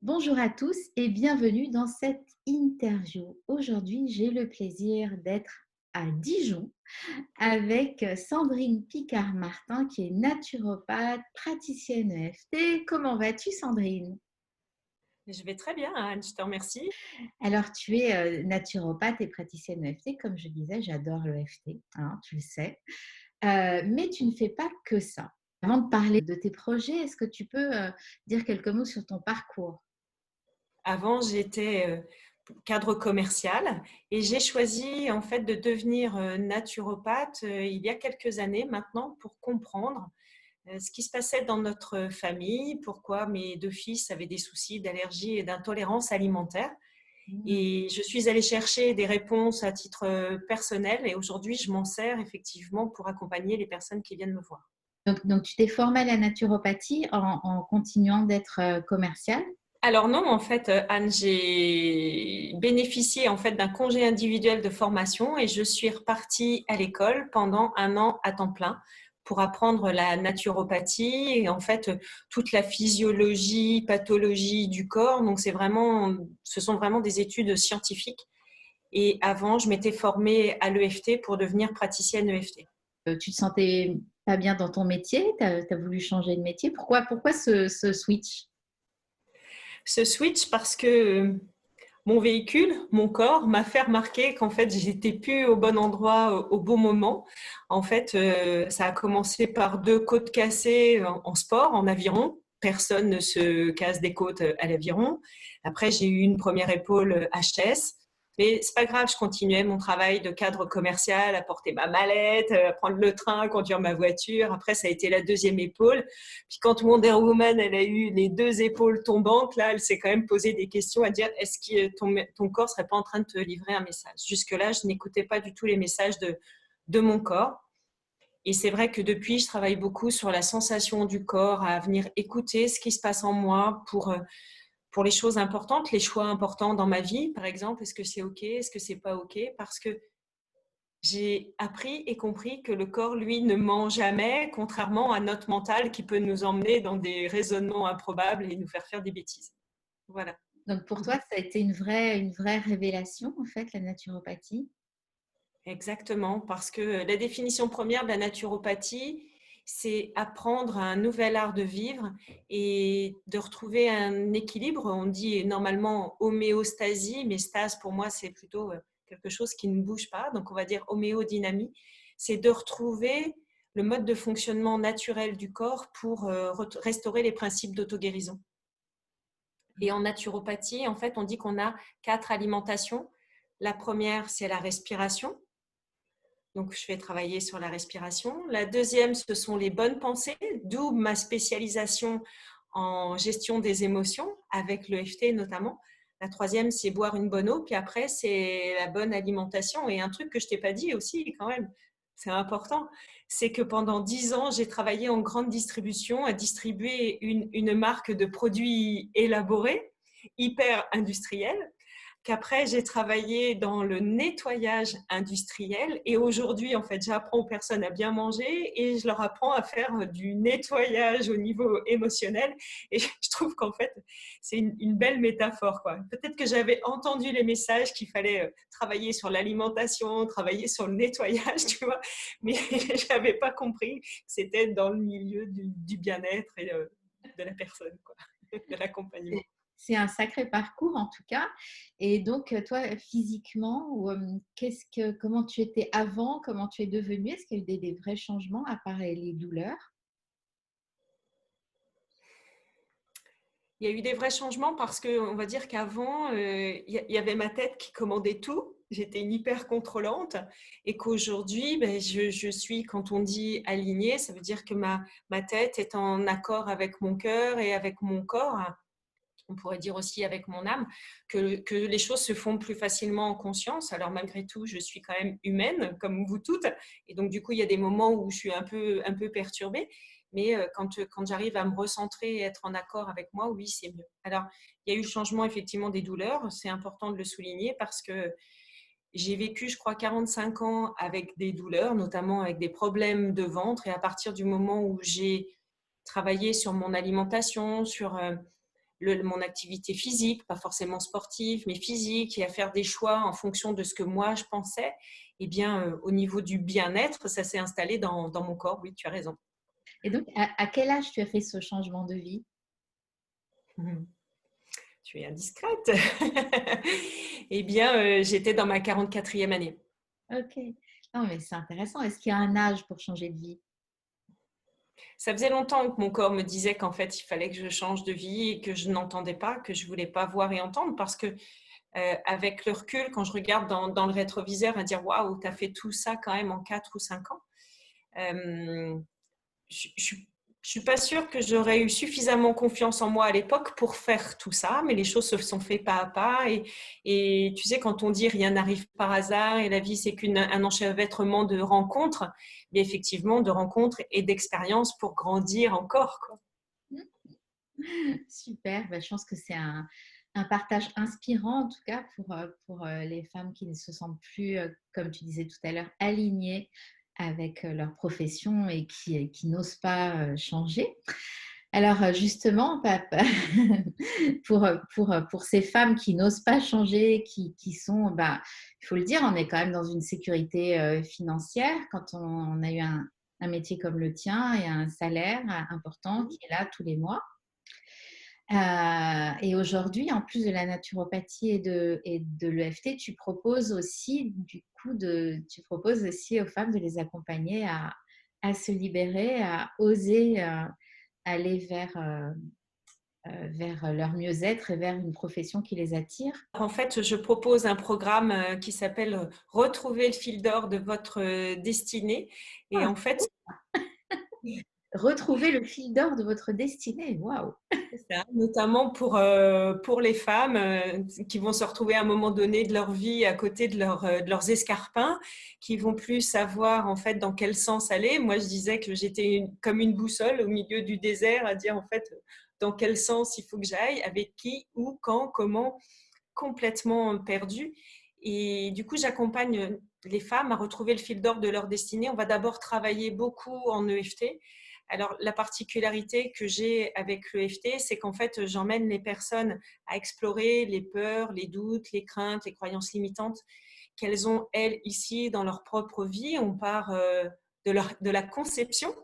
Bonjour à tous et bienvenue dans cette interview. Aujourd'hui, j'ai le plaisir d'être à Dijon avec Sandrine Picard-Martin qui est naturopathe, praticienne EFT. Comment vas-tu, Sandrine? Je vais très bien, Anne, je te remercie. Alors, tu es naturopathe et praticienne EFT. Comme je disais, j'adore l'EFT, hein, tu le sais. Mais tu ne fais pas que ça. Avant de parler de tes projets, est-ce que tu peux dire quelques mots sur ton parcours? Avant, j'étais cadre commercial et j'ai choisi en fait de devenir naturopathe il y a quelques années maintenant pour comprendre ce qui se passait dans notre famille, pourquoi mes deux fils avaient des soucis d'allergie et d'intolérance alimentaire. Hmm. Et je suis allée chercher des réponses à titre personnel et aujourd'hui, je m'en sers effectivement pour accompagner les personnes qui viennent me voir. Donc, tu t'es formée à la naturopathie en continuant d'être commerciale. Alors non, en fait, Anne, j'ai bénéficié en fait d'un congé individuel de formation et je suis repartie à l'école pendant un an à temps plein pour apprendre la naturopathie et en fait toute la physiologie, pathologie du corps. Donc ce sont vraiment des études scientifiques. Et avant, je m'étais formée à l'EFT pour devenir praticienne EFT. Tu te sentais pas bien dans ton métier, tu as voulu changer de métier. Pourquoi ce switch? Ce switch parce que mon véhicule, mon corps, m'a fait remarquer qu'en fait, j'étais plus au bon endroit au bon moment. En fait, ça a commencé par deux côtes cassées en sport, en aviron. Personne ne se casse des côtes à l'aviron. Après, j'ai eu une première épaule HS. Mais c'est pas grave, je continuais mon travail de cadre commercial, à porter ma mallette, à prendre le train, à conduire ma voiture. Après, ça a été la deuxième épaule. Puis quand Wonder Woman, elle a eu les deux épaules tombantes, là, elle s'est quand même posé des questions à dire est-ce que ton corps serait pas en train de te livrer un message? Jusque-là, je n'écoutais pas du tout les messages de mon corps. Et c'est vrai que depuis, je travaille beaucoup sur la sensation du corps, à venir écouter ce qui se passe en moi pour les choses importantes, les choix importants dans ma vie, par exemple. Est-ce que c'est OK? Est-ce que c'est pas OK? Parce que j'ai appris et compris que le corps, lui, ne ment jamais, contrairement à notre mental qui peut nous emmener dans des raisonnements improbables et nous faire des bêtises. Voilà. Donc pour toi, ça a été une vraie révélation, en fait, la naturopathie. Exactement, parce que la définition première de la naturopathie, c'est apprendre un nouvel art de vivre et de retrouver un équilibre. On dit normalement homéostasie, mais stase pour moi, c'est plutôt quelque chose qui ne bouge pas. Donc on va dire homéodynamie. C'est de retrouver le mode de fonctionnement naturel du corps pour restaurer les principes d'auto-guérison. Et en naturopathie, en fait, on dit qu'on a 4 alimentations. La première, c'est la respiration. Donc, je vais travailler sur la respiration. La deuxième, ce sont les bonnes pensées, d'où ma spécialisation en gestion des émotions, avec le l'EFT notamment. La troisième, c'est boire une bonne eau. Puis après, c'est la bonne alimentation. Et un truc que je t'ai pas dit aussi, quand même, c'est important, c'est que pendant 10 ans, j'ai travaillé en grande distribution à distribuer une marque de produits élaborés, hyper industriels, qu'après j'ai travaillé dans le nettoyage industriel et aujourd'hui en fait j'apprends aux personnes à bien manger et je leur apprends à faire du nettoyage au niveau émotionnel et je trouve qu'en fait c'est une belle métaphore quoi. Peut-être que j'avais entendu les messages qu'il fallait travailler sur l'alimentation, travailler sur le nettoyage, tu vois, mais je n'avais pas compris que c'était dans le milieu du bien-être et de la personne quoi, de l'accompagnement. C'est un sacré parcours en tout cas. Et donc, toi, physiquement, comment tu étais avant, comment tu es devenue? Est-ce qu'il y a eu des vrais changements à part les douleurs? Il y a eu des vrais changements parce qu'on va dire qu'avant, il y avait ma tête qui commandait tout. J'étais une hyper contrôlante et qu'aujourd'hui, ben, je suis, quand on dit alignée, ça veut dire que ma tête est en accord avec mon cœur et avec mon corps. On pourrait dire aussi avec mon âme, que les choses se font plus facilement en conscience. Alors malgré tout, je suis quand même humaine, comme vous toutes. Et donc du coup, il y a des moments où je suis un peu perturbée. Mais quand j'arrive à me recentrer et être en accord avec moi, oui, c'est mieux. Alors, il y a eu le changement effectivement des douleurs. C'est important de le souligner parce que j'ai vécu, je crois, 45 ans avec des douleurs, notamment avec des problèmes de ventre. Et à partir du moment où j'ai travaillé sur mon alimentation, sur mon activité physique, pas forcément sportive, mais physique, et à faire des choix en fonction de ce que moi je pensais, eh bien, au niveau du bien-être, ça s'est installé dans mon corps. Oui, tu as raison. Et donc, à quel âge tu as fait ce changement de vie? Mhm. Tu es indiscrète. Eh bien, j'étais dans ma 44e année. Ok. Non, mais c'est intéressant. Est-ce qu'il y a un âge pour changer de vie? Ça faisait longtemps que mon corps me disait qu'en fait, il fallait que je change de vie et que je n'entendais pas, que je voulais pas voir et entendre parce que avec le recul, quand je regarde dans le rétroviseur, à dire waouh, tu as fait tout ça quand même en 4 ou 5 ans. Je suis pas sûre que j'aurais eu suffisamment confiance en moi à l'époque pour faire tout ça, mais les choses se sont faites pas à pas. Et tu sais, quand on dit rien n'arrive par hasard et la vie, c'est qu'un enchevêtrement de rencontres, mais effectivement, de rencontres et d'expériences pour grandir encore, quoi. Super. Bah, je pense que c'est un partage inspirant, en tout cas, pour les femmes qui ne se sentent plus, comme tu disais tout à l'heure, alignées avec leur profession et qui n'osent pas changer. Alors justement, pour ces femmes qui n'osent pas changer, qui sont, bah, il faut le dire, on est quand même dans une sécurité financière quand on a eu un métier comme le tien et un salaire important qui est là tous les mois. Et aujourd'hui, en plus de la naturopathie et de l'EFT, tu proposes aussi, du coup, tu proposes aussi aux femmes de les accompagner à se libérer, à oser aller vers leur mieux-être et vers une profession qui les attire. En fait, je propose un programme qui s'appelle Retrouver le fil d'or de votre destinée. Et Ah, en fait, retrouver le fil d'or de votre destinée. Waouh! c'est ça, notamment pour les femmes qui vont se retrouver à un moment donné de leur vie à côté de leurs escarpins, qui vont plus savoir en fait dans quel sens aller. Moi, je disais que j'étais comme une boussole au milieu du désert à dire en fait dans quel sens il faut que j'aille, avec qui, où, quand, comment, complètement perdue. Et du coup, j'accompagne les femmes à retrouver le fil d'or de leur destinée. On va d'abord travailler beaucoup en EFT. Alors, la particularité que j'ai avec l'EFT, c'est qu'en fait, j'emmène les personnes à explorer les peurs, les doutes, les craintes, les croyances limitantes qu'elles ont, elles, ici, dans leur propre vie. On part de la conception,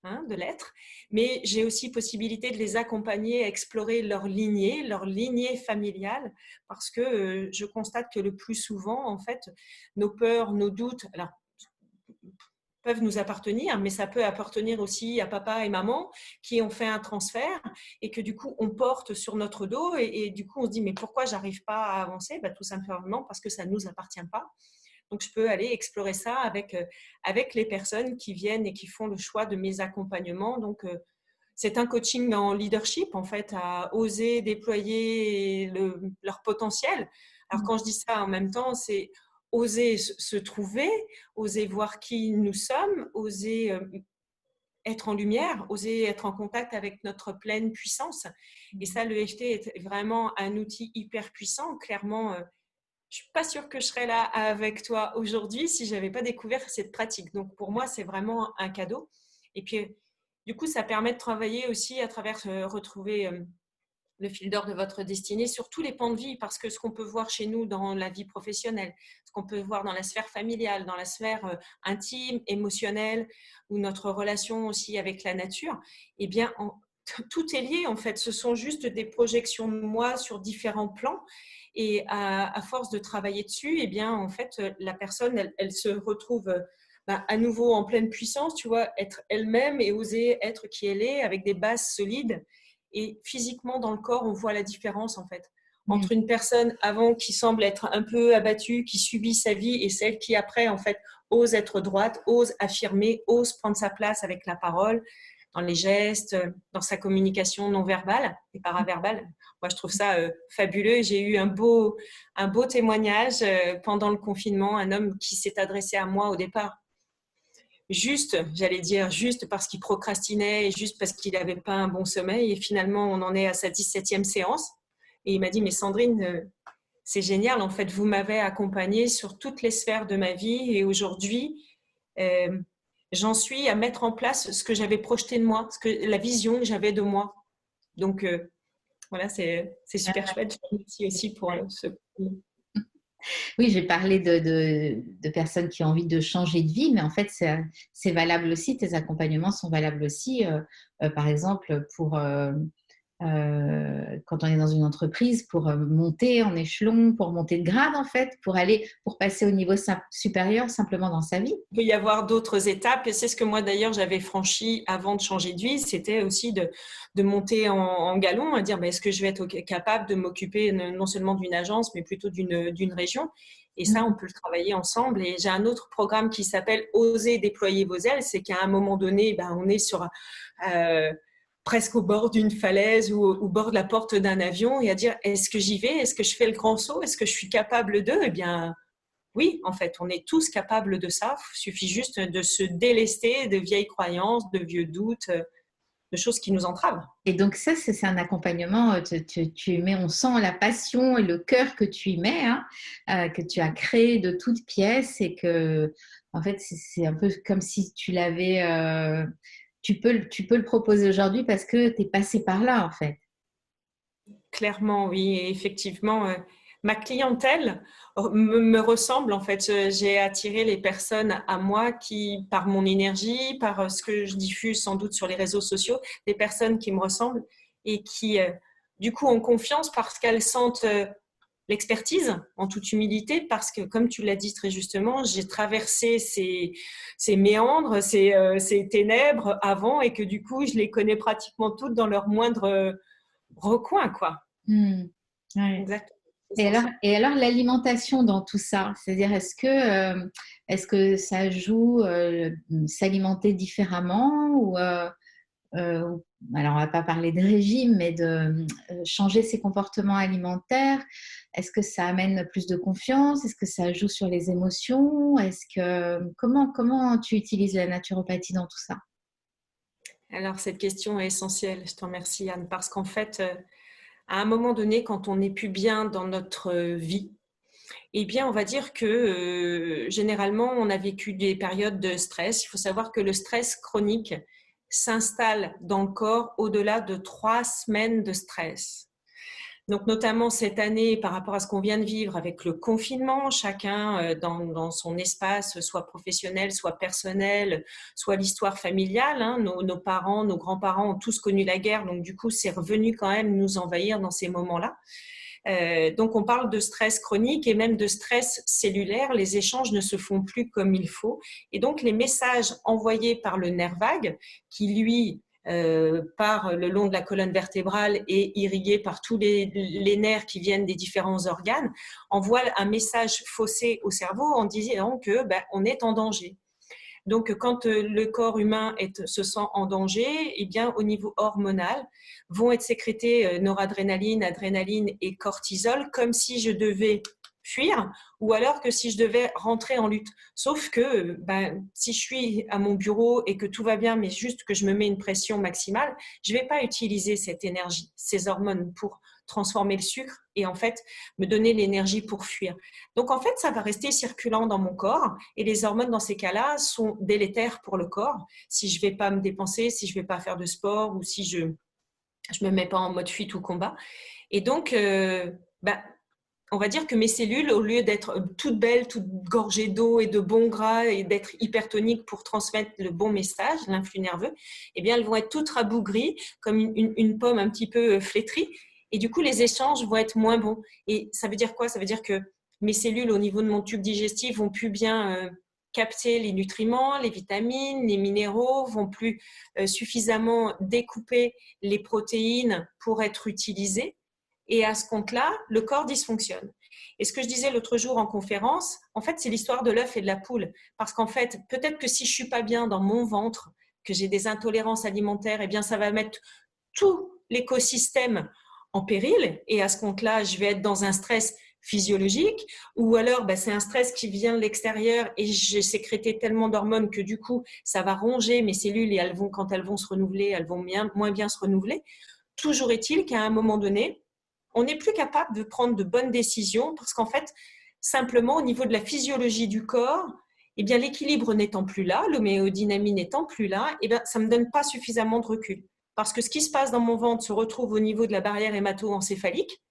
hein, de l'être, mais j'ai aussi possibilité de les accompagner à explorer leur lignée familiale, parce que je constate que le plus souvent, en fait, nos peurs, nos doutes, alors, peuvent nous appartenir, mais ça peut appartenir aussi à papa et maman qui ont fait un transfert et que du coup on porte sur notre dos et du coup on se dit mais pourquoi j'arrive pas à avancer? Bah, tout simplement parce que ça ne nous appartient pas. Donc, je peux aller explorer ça avec les personnes qui viennent et qui font le choix de mes accompagnements. Donc, c'est un coaching en leadership, en fait, à oser déployer leur potentiel. Alors, quand je dis ça en même temps, c'est oser se trouver, oser voir qui nous sommes, oser être en lumière, oser être en contact avec notre pleine puissance. Et ça, le l'EFT est vraiment un outil hyper puissant. Clairement, je suis pas sûre que je serais là avec toi aujourd'hui si j'avais pas découvert cette pratique. Donc pour moi, c'est vraiment un cadeau. Et puis du coup, ça permet de travailler aussi à travers retrouver le fil d'or de votre destinée sur tous les pans de vie, parce que ce qu'on peut voir chez nous dans la vie professionnelle, ce qu'on peut voir dans la sphère familiale, dans la sphère intime, émotionnelle, ou notre relation aussi avec la nature, eh bien, tout est lié en fait. Ce sont juste des projections de moi sur différents plans. Et à force de travailler dessus, eh bien, en fait, la personne, elle se retrouve à nouveau en pleine puissance, tu vois, être elle-même et oser être qui elle est avec des bases solides. Et physiquement, dans le corps, on voit la différence, en fait, Mm. entre une personne avant qui semble être un peu abattue, qui subit sa vie, et celle qui, après, en fait, ose être droite, ose affirmer, ose prendre sa place avec la parole, dans les gestes, dans sa communication non verbale et paraverbale. Moi, je trouve ça fabuleux. J'ai eu un beau témoignage pendant le confinement, un homme qui s'est adressé à moi au départ juste, j'allais dire juste parce qu'il procrastinait et juste parce qu'il n'avait pas un bon sommeil. Et finalement, on en est à sa 17e séance. Et il m'a dit, mais Sandrine, c'est génial, en fait, vous m'avez accompagnée sur toutes les sphères de ma vie. Et aujourd'hui, euh, j'en suis à mettre en place ce que j'avais projeté de moi, la vision que j'avais de moi. Donc, Voilà, c'est super chouette. Je vous remercie aussi pour ce. Oui, j'ai parlé de personnes qui ont envie de changer de vie, mais en fait, c'est valable aussi. Tes accompagnements sont valables aussi, par exemple, pour quand on est dans une entreprise, pour monter en échelon, pour monter de grade, en fait, pour passer au niveau supérieur simplement dans sa vie. Il peut y avoir d'autres étapes et c'est ce que moi d'ailleurs j'avais franchi avant de changer de vie, c'était aussi de monter en galon, à dire ben, est-ce que je vais être capable de m'occuper non seulement d'une agence mais plutôt d'une région, et ça on peut le travailler ensemble. Et j'ai un autre programme qui s'appelle Oser déployer vos ailes, c'est qu'à un moment donné ben, on est sur presque au bord d'une falaise ou au bord de la porte d'un avion, et à dire est-ce que j'y vais, est-ce que je fais le grand saut, est-ce que je suis capable d'eux? Eh bien oui, en fait, on est tous capables de ça. Il suffit juste de se délester de vieilles croyances, de vieux doutes, de choses qui nous entravent. Et donc ça, c'est un accompagnement, on sent la passion et le cœur que tu y mets, hein, que tu as créé de toutes pièces, et que, en fait, c'est un peu comme si tu l'avais, tu peux le proposer aujourd'hui parce que tu es passé par là, en fait. Clairement, oui. Et effectivement, ma clientèle me ressemble. En fait, j'ai attiré les personnes à moi qui, par mon énergie, par ce que je diffuse sans doute sur les réseaux sociaux, des personnes qui me ressemblent et qui, du coup, ont confiance parce qu'elles sentent l'expertise en toute humilité, parce que, comme tu l'as dit très justement, j'ai traversé ces méandres, ces ténèbres avant, et que du coup, je les connais pratiquement toutes dans leur moindre recoin, quoi. Hmm. Ouais. Exactement. C'est ça. Et alors l'alimentation dans tout ça, c'est-à-dire est-ce que ça joue s'alimenter différemment, ou euh, alors on va pas parler de régime, mais de changer ses comportements alimentaires. Est-ce que ça amène plus de confiance? Est-ce que ça joue sur les émotions? Comment tu utilises la naturopathie dans tout ça? Alors, cette question est essentielle. Je te remercie, Anne, parce qu'en fait, à un moment donné, quand on n'est plus bien dans notre vie, eh bien, on va dire que généralement, on a vécu des périodes de stress. Il faut savoir que le stress chronique s'installe dans le corps au-delà de 3 semaines de stress. Donc, notamment cette année, par rapport à ce qu'on vient de vivre avec le confinement, chacun dans son espace, soit professionnel, soit personnel, soit l'histoire familiale, hein, nos parents, nos grands-parents ont tous connu la guerre, donc du coup, c'est revenu quand même nous envahir dans ces moments-là. Donc, on parle de stress chronique et même de stress cellulaire. Les échanges ne se font plus comme il faut. Et donc, les messages envoyés par le nerf vague, qui lui part le long de la colonne vertébrale et irrigué par tous les nerfs qui viennent des différents organes, envoient un message faussé au cerveau en disant que on est en danger. Donc, quand le corps humain se sent en danger, eh bien, au niveau hormonal, vont être sécrétées noradrénaline, adrénaline et cortisol, comme si je devais fuir, ou alors que si je devais rentrer en lutte. Sauf que si je suis à mon bureau et que tout va bien, mais juste que je me mets une pression maximale, je ne vais pas utiliser cette énergie, ces hormones pour transformer le sucre et en fait me donner l'énergie pour fuir. Donc en fait, ça va rester circulant dans mon corps, et les hormones dans ces cas-là sont délétères pour le corps. Si je ne vais pas me dépenser, si je ne vais pas faire de sport, ou si je me mets pas en mode fuite ou combat. Et donc, on va dire que mes cellules, au lieu d'être toutes belles, toutes gorgées d'eau et de bons gras et d'être hypertoniques pour transmettre le bon message, l'influx nerveux, eh bien, elles vont être toutes rabougries, comme une pomme un petit peu flétrie. Et du coup, les échanges vont être moins bons. Et ça veut dire quoi? Ça veut dire que mes cellules, au niveau de mon tube digestif, vont plus bien capter les nutriments, les vitamines, les minéraux, vont plus suffisamment découper les protéines pour être utilisées. Et à ce compte-là, le corps dysfonctionne. Et ce que je disais l'autre jour en conférence, en fait, c'est l'histoire de l'œuf et de la poule. Parce qu'en fait, peut-être que si je ne suis pas bien dans mon ventre, que j'ai des intolérances alimentaires, eh bien, ça va mettre tout l'écosystème en péril. Et à ce compte-là, je vais être dans un stress physiologique, ou alors c'est un stress qui vient de l'extérieur et j'ai sécrété tellement d'hormones que du coup, ça va ronger mes cellules, et quand elles vont se renouveler, elles vont moins bien se renouveler. Toujours est-il qu'à un moment donné, on n'est plus capable de prendre de bonnes décisions parce qu'en fait, simplement au niveau de la physiologie du corps, eh bien, l'équilibre n'étant plus là, l'homéodynamie n'étant plus là, eh bien, ça ne me donne pas suffisamment de recul. parce que ce qui se passe dans mon ventre se retrouve au niveau de la barrière hémato-encéphalique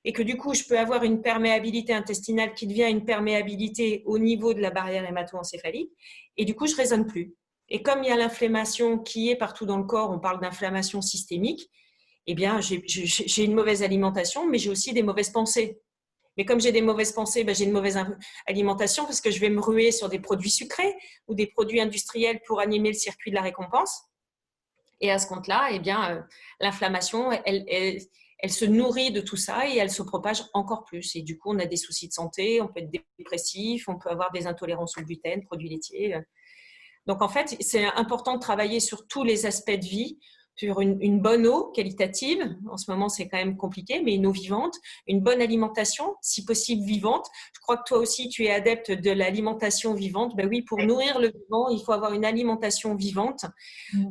et que du coup, je peux avoir une perméabilité intestinale qui devient une perméabilité au niveau de la barrière hémato-encéphalique et du coup, je ne raisonne plus. Et comme il y a l'inflammation qui est partout dans le corps, on parle d'inflammation systémique, eh bien, j'ai une mauvaise alimentation, mais j'ai aussi des mauvaises pensées. Mais comme j'ai des mauvaises pensées, ben, j'ai une mauvaise alimentation parce que je vais me ruer sur des produits sucrés ou des produits industriels pour animer le circuit de la récompense. Et à ce compte-là, eh bien, l'inflammation, elle se nourrit de tout ça et elle se propage encore plus. Et du coup, on a des soucis de santé, on peut être dépressif, on peut avoir des intolérances au gluten, produits laitiers. Donc, en fait, c'est important de travailler sur tous les aspects de vie, sur une bonne eau qualitative. En ce moment, c'est quand même compliqué, mais une eau vivante, une bonne alimentation, si possible vivante. Je crois que toi aussi, tu es adepte de l'alimentation vivante. Ben oui, pour nourrir le vivant, il faut avoir une alimentation vivante.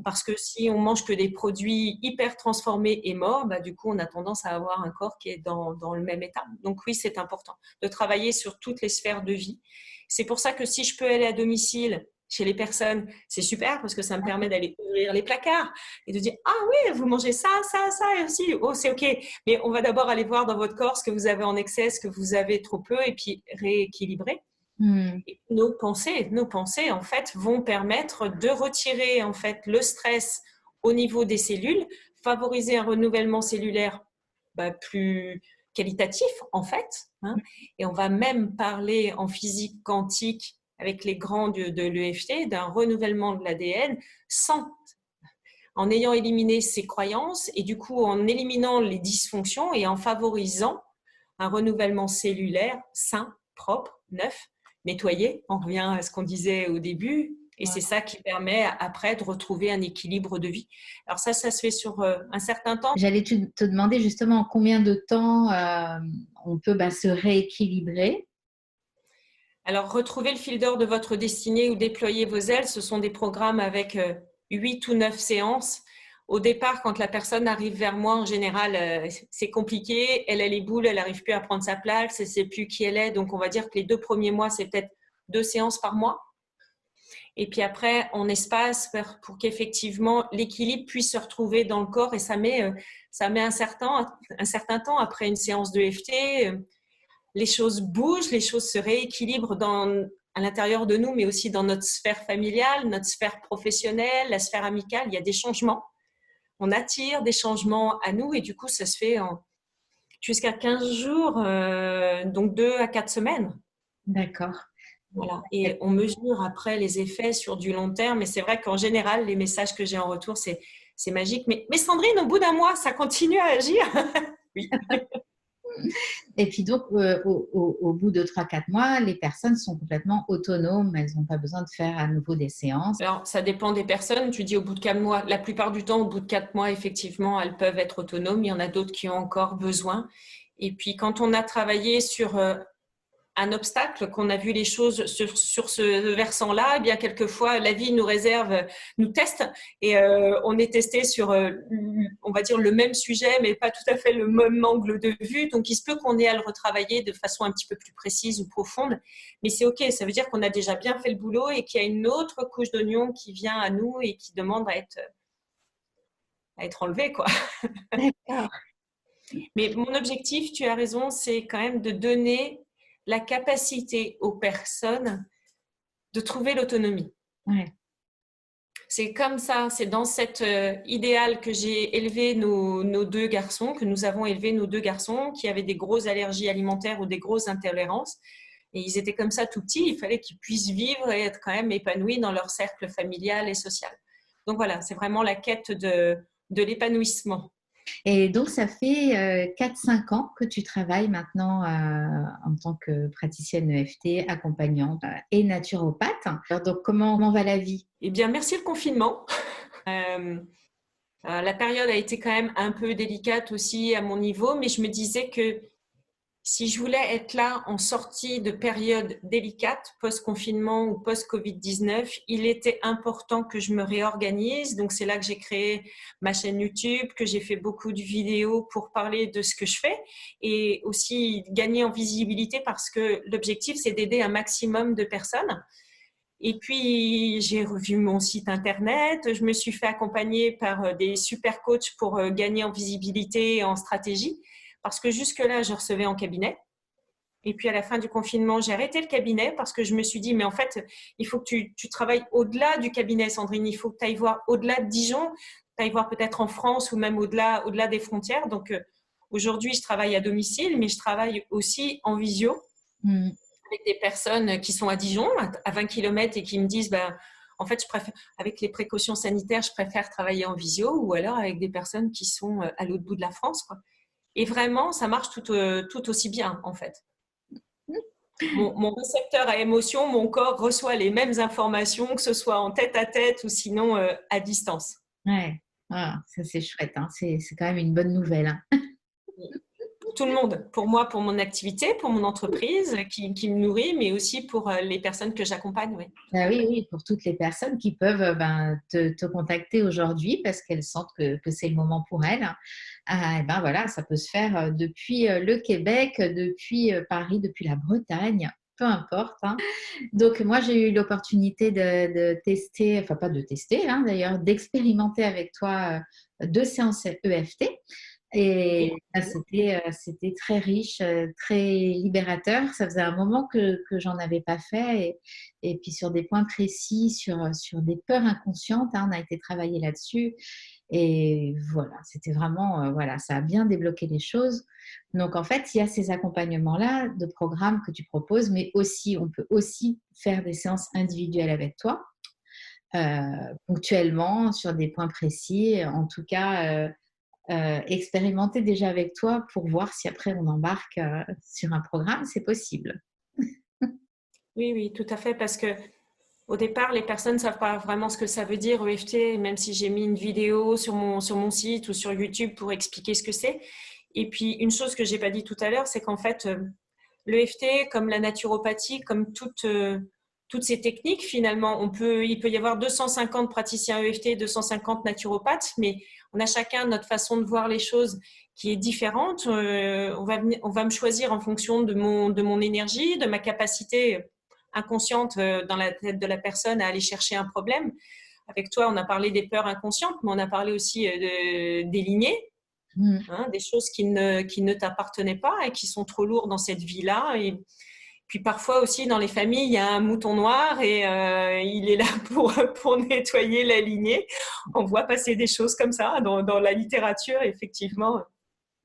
Parce que si on mange que des produits hyper transformés et morts, bah, du coup, on a tendance à avoir un corps qui est dans le même état. Donc oui, c'est important de travailler sur toutes les sphères de vie. C'est pour ça que si je peux aller à domicile chez les personnes, c'est super parce que ça me permet d'aller ouvrir les placards et de dire « Ah oui, vous mangez ça, ça, ça et aussi. Oh, c'est OK. » Mais on va d'abord aller voir dans votre corps ce que vous avez en excès, ce que vous avez trop peu et puis rééquilibrer. Et nos pensées, en fait, vont permettre de retirer, en fait, le stress au niveau des cellules, favoriser un renouvellement cellulaire plus qualitatif, en fait. Hein. Et on va même parler en physique quantique avec les grands de l'EFT d'un renouvellement de l'ADN en ayant éliminé ces croyances et du coup en éliminant les dysfonctions et en favorisant un renouvellement cellulaire sain, propre, neuf, nettoyé. On revient à ce qu'on disait au début. Et c'est ça qui permet après de retrouver un équilibre de vie. Alors ça se fait sur un certain temps. J'allais te demander justement en combien de temps on peut se rééquilibrer. Alors, retrouver le fil d'or de votre destinée ou déployer vos ailes, ce sont des programmes avec 8 ou 9 séances. Au départ, quand la personne arrive vers moi, en général, c'est compliqué. Elle a les boules, elle n'arrive plus à prendre sa place, elle ne sait plus qui elle est. Donc, on va dire que les 2 premiers mois, c'est peut-être 2 séances par mois. Et puis après, on espace pour qu'effectivement l'équilibre puisse se retrouver dans le corps. Et ça met un certain temps après une séance de FT. Les choses bougent, les choses se rééquilibrent à l'intérieur de nous, mais aussi dans notre sphère familiale, notre sphère professionnelle, la sphère amicale. Il y a des changements. On attire des changements à nous et du coup, ça se fait jusqu'à 15 jours, donc 2 à 4 semaines. D'accord. Voilà. Et on mesure après les effets sur du long terme. Mais c'est vrai qu'en général, les messages que j'ai en retour, c'est magique. Mais Sandrine, au bout d'un mois, ça continue à agir. Oui. Et puis donc, au bout de 3-4 mois, les personnes sont complètement autonomes. Elles n'ont pas besoin de faire à nouveau des séances. Alors, ça dépend des personnes. Tu dis au bout de 4 mois. La plupart du temps, au bout de 4 mois, effectivement, elles peuvent être autonomes. Il y en a d'autres qui ont encore besoin. Et puis, quand on a travaillé sur un obstacle, qu'on a vu les choses sur ce versant-là, eh bien quelquefois la vie nous teste et on est testé sur, on va dire, le même sujet, mais pas tout à fait le même angle de vue. Donc il se peut qu'on ait à le retravailler de façon un petit peu plus précise ou profonde, mais c'est OK. Ça veut dire qu'on a déjà bien fait le boulot et qu'il y a une autre couche d'oignon qui vient à nous et qui demande à être enlevée, quoi. D'accord. Mais mon objectif, tu as raison, c'est quand même de donner la capacité aux personnes de trouver l'autonomie. Ouais. C'est comme ça, c'est dans cet idéal que j'ai élevé nos 2 garçons, que nous avons élevé nos 2 garçons qui avaient des grosses allergies alimentaires ou des grosses intolérances. Et ils étaient comme ça tout petits, il fallait qu'ils puissent vivre et être quand même épanouis dans leur cercle familial et social. Donc voilà, c'est vraiment la quête de l'épanouissement. Et donc, ça fait 4-5 ans que tu travailles maintenant en tant que praticienne EFT, accompagnante et naturopathe. Alors, donc, comment va la vie? Eh bien, merci le confinement. La période a été quand même un peu délicate aussi à mon niveau, mais je me disais que si je voulais être là en sortie de période délicate, post-confinement ou post-Covid-19, il était important que je me réorganise. Donc, c'est là que j'ai créé ma chaîne YouTube, que j'ai fait beaucoup de vidéos pour parler de ce que je fais et aussi gagner en visibilité parce que l'objectif, c'est d'aider un maximum de personnes. Et puis, j'ai revu mon site internet. Je me suis fait accompagner par des super coachs pour gagner en visibilité et en stratégie. Parce que jusque-là, je recevais en cabinet. Et puis, à la fin du confinement, j'ai arrêté le cabinet parce que je me suis dit, mais en fait, il faut que tu travailles au-delà du cabinet, Sandrine. Il faut que tu ailles voir au-delà de Dijon, tu ailles voir peut-être en France ou même au-delà des frontières. Donc, aujourd'hui, je travaille à domicile, mais je travaille aussi en visio Mm. avec des personnes qui sont à Dijon, à 20 km, et qui me disent, ben, en fait, je préfère, avec les précautions sanitaires, je préfère travailler en visio, ou alors avec des personnes qui sont à l'autre bout de la France, quoi. Et vraiment, ça marche tout aussi bien, en fait. Mon récepteur à émotion, mon corps reçoit les mêmes informations, que ce soit en tête à tête ou sinon à distance. Ouais, ah, ça c'est chouette, hein. C'est quand même une bonne nouvelle, hein. Pour tout le monde, pour moi, pour mon activité, pour mon entreprise qui me nourrit, mais aussi pour les personnes que j'accompagne. Oui. Ah oui, oui, pour toutes les personnes qui peuvent ben, te contacter aujourd'hui parce qu'elles sentent que c'est le moment pour elles. Ah, et ben voilà, ça peut se faire depuis le Québec, depuis Paris, depuis la Bretagne, peu importe, hein. Donc, moi, j'ai eu l'opportunité de tester, enfin, pas de tester, hein, d'ailleurs, d'expérimenter avec toi 2 séances EFT. Et c'était très riche, très libérateur. Ça faisait un moment que j'en avais pas fait. Et puis, sur des points précis, sur des peurs inconscientes, hein, on a été travailler là-dessus. Et voilà, c'était vraiment, voilà, ça a bien débloqué les choses. Donc, en fait, il y a ces accompagnements-là de programmes que tu proposes, mais aussi, on peut aussi faire des séances individuelles avec toi, ponctuellement, sur des points précis. En tout cas, expérimenter déjà avec toi pour voir si après on embarque sur un programme, c'est possible. Oui, oui, tout à fait, parce que au départ, les personnes ne savent pas vraiment ce que ça veut dire EFT, même si j'ai mis une vidéo sur mon site ou sur YouTube pour expliquer ce que c'est. Et puis, une chose que j'ai pas dit tout à l'heure, c'est qu'en fait, l'EFT, comme la naturopathie, comme toutes ces techniques, finalement, il peut y avoir 250 praticiens EFT, 250 naturopathes, mais on a chacun notre façon de voir les choses qui est différente. On va me choisir en fonction de mon énergie, de ma capacité inconsciente dans la tête de la personne à aller chercher un problème. Avec toi, on a parlé des peurs inconscientes, mais on a parlé aussi des lignées, Mm. hein, des choses qui ne t'appartenaient pas et qui sont trop lourdes dans cette vie-là. Et puis parfois aussi dans les familles, il y a un mouton noir et il est là pour nettoyer la lignée. On voit passer des choses comme ça dans la littérature, effectivement.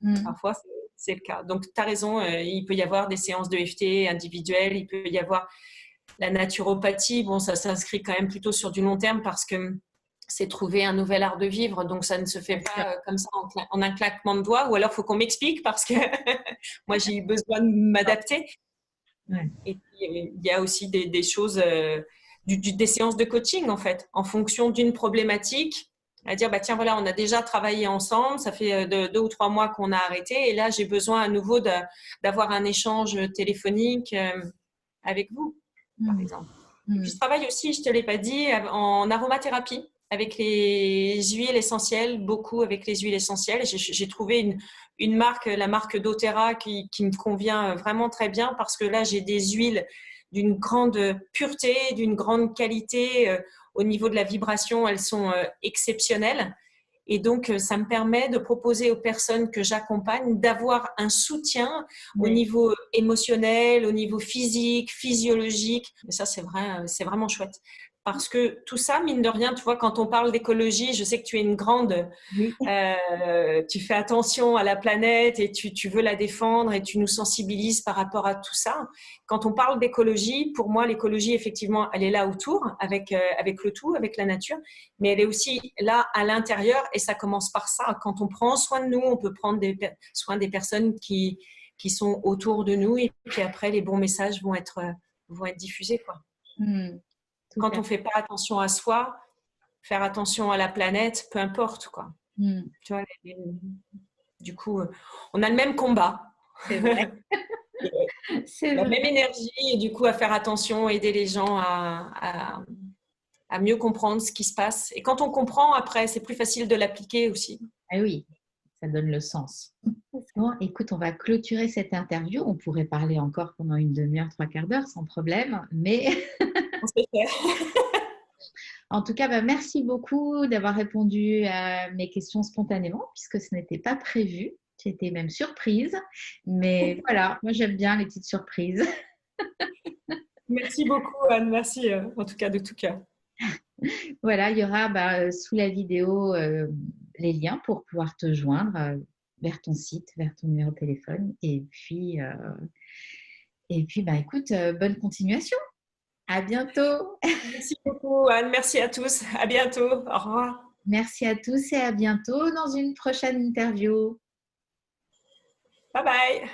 Mm. Parfois, c'est le cas. Donc, tu as raison, il peut y avoir des séances de FT individuelles, il peut y avoir la naturopathie. Bon, ça s'inscrit quand même plutôt sur du long terme parce que c'est trouver un nouvel art de vivre. Donc, ça ne se fait Bien sûr. pas comme ça en un claquement de doigts. Ou alors, il faut qu'on m'explique parce que moi, j'ai eu besoin de m'adapter. Ouais. Et puis, il y a aussi des choses, des séances de coaching, en fait, en fonction d'une problématique. À dire, bah, tiens, voilà, on a déjà travaillé ensemble, ça fait 2 ou 3 mois qu'on a arrêté, et là, j'ai besoin à nouveau d'avoir un échange téléphonique avec vous, par Mm. exemple. Et puis, Mm. je travaille aussi, je ne te l'ai pas dit, en aromathérapie, avec les huiles essentielles, beaucoup avec les huiles essentielles. J'ai trouvé une marque, la marque doTERRA, qui me convient vraiment très bien parce que là, j'ai des huiles d'une grande pureté, d'une grande qualité. Au niveau de la vibration, elles sont exceptionnelles. Et donc, ça me permet de proposer aux personnes que j'accompagne d'avoir un soutien au Oui. niveau émotionnel, au niveau physique, physiologique. Et ça, c'est vraiment chouette. Parce que tout ça, mine de rien, tu vois, quand on parle d'écologie, je sais que tu es une grande, Oui. tu fais attention à la planète et tu veux la défendre et tu nous sensibilises par rapport à tout ça. Quand on parle d'écologie, pour moi, l'écologie, effectivement, elle est là autour, avec le tout, avec la nature, mais elle est aussi là à l'intérieur et ça commence par ça. Quand on prend soin de nous, on peut prendre soin des personnes qui sont autour de nous et puis après, les bons messages vont être diffusés, quoi. Mm. Tout Quand à on fait pas attention à soi, faire attention à la planète, peu importe, quoi. Mm. Tu vois, du coup, on a le même combat, C'est vrai. C'est la vrai. même énergie et du coup, à faire attention, aider les gens à mieux comprendre ce qui se passe. Et quand on comprend, après, c'est plus facile de l'appliquer aussi. Ah oui, ça donne le sens. Bon, écoute, on va clôturer cette interview. On pourrait parler encore pendant une demi-heure, 3/4 d'heure sans problème, mais On sait faire. En tout cas, bah, merci beaucoup d'avoir répondu à mes questions spontanément, puisque ce n'était pas prévu. J'étais même surprise. Mais voilà, moi j'aime bien les petites surprises. Merci beaucoup, Anne. Merci, en tout cas, de tout cœur. Voilà, il y aura sous la vidéo les liens pour pouvoir te joindre vers ton site, vers ton numéro de téléphone. Et puis bah, écoute, bonne continuation. À bientôt. Merci beaucoup, Anne. Merci à tous. À bientôt. Au revoir. Merci à tous et à bientôt dans une prochaine interview. Bye bye.